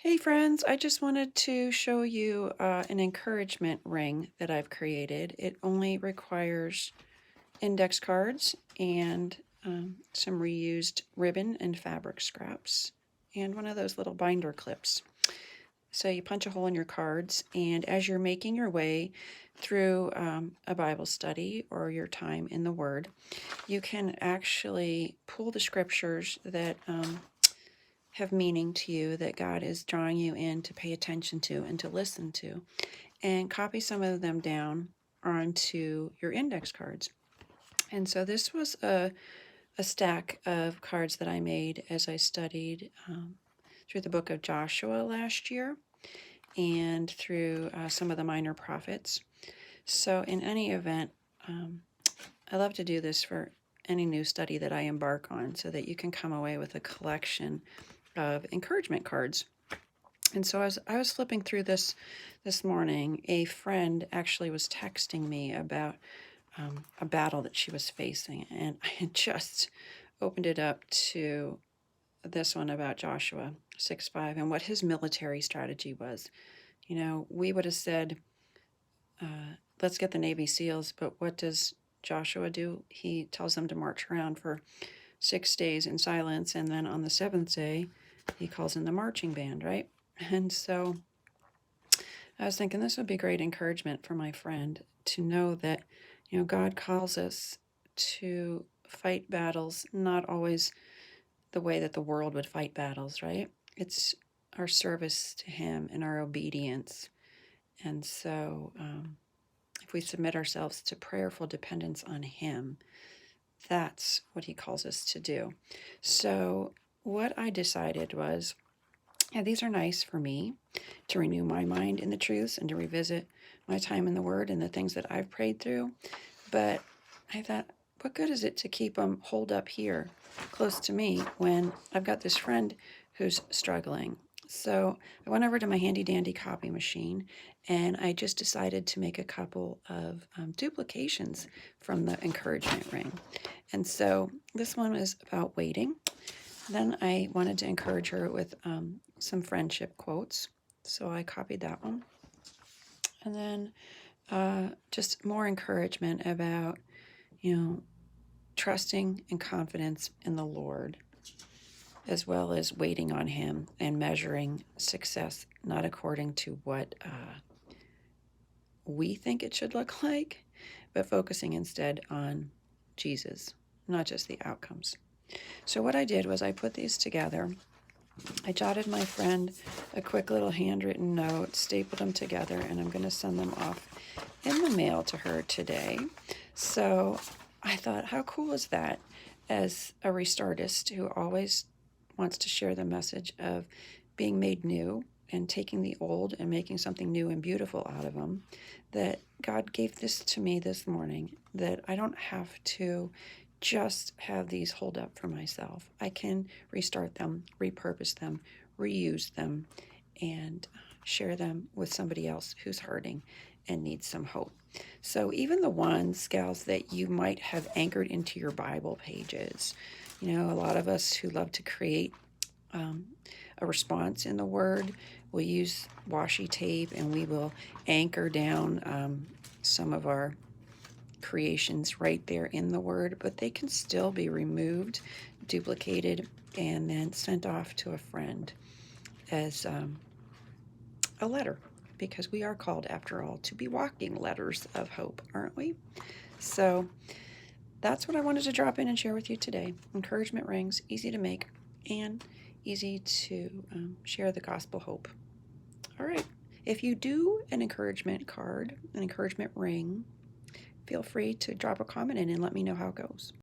Hey friends, I just wanted to show you an encouragement ring that I've created. It only requires index cards and some reused ribbon and fabric scraps and one of those little binder clips. So you punch a hole in your cards, and as you're making your way through a Bible study or your time in the Word, you can actually pull the scriptures that have meaning to you, that God is drawing you in to pay attention to and to listen to, and copy some of them down onto your index cards. And so this was a stack of cards that I made as I studied through the book of Joshua last year and through some of the minor prophets. So in any event, I love to do this for any new study that I embark on so that you can come away with a collection of encouragement cards. And so as I was flipping through this morning, a friend actually was texting me about a battle that she was facing, and I had just opened it up to this one about Joshua 6:5 and what his military strategy was. You know, we would have said, let's get the Navy SEALs, but what does Joshua do? He tells them to march around for 6 days in silence, and then on the seventh day, he calls in the marching band, right? And so I was thinking this would be great encouragement for my friend to know that, God calls us to fight battles, not always the way that the world would fight battles, right? It's our service to Him and our obedience. And so if we submit ourselves to prayerful dependence on Him, that's what He calls us to do. So what I decided was, yeah, these are nice for me to renew my mind in the truths and to revisit my time in the Word and the things that I've prayed through. But I thought, what good is it to keep them holed up here close to me when I've got this friend who's struggling? So I went over to my handy dandy copy machine, and I just decided to make a couple of duplications from the encouragement ring. And so this one is about waiting. Then I wanted to encourage her with some friendship quotes. So I copied that one. And then just more encouragement about, trusting and confidence in the Lord, as well as waiting on Him and measuring success not according to what we think it should look like, but focusing instead on Jesus, not just the outcomes. So what I did was I put these together. I jotted my friend a quick little handwritten note, stapled them together, and I'm going to send them off in the mail to her today. So I thought, how cool is that, as a restartist who always wants to share the message of being made new and taking the old and making something new and beautiful out of them, that God gave this to me this morning, that I don't have to just have these hold up for myself. I can restart them, repurpose them, reuse them, and share them with somebody else who's hurting and needs some hope. So even the ones, gals, that you might have anchored into your Bible pages, a lot of us who love to create a response in the Word, we'll use washi tape and we will anchor down some of our creations right there in the Word, but they can still be removed, duplicated, and then sent off to a friend as a letter, because we are called, after all, to be walking letters of hope, aren't we? So that's what I wanted to drop in and share with you today. Encouragement rings, easy to make and easy to share the gospel hope. All right. If you do an encouragement card, an encouragement ring, feel free to drop a comment in and let me know how it goes.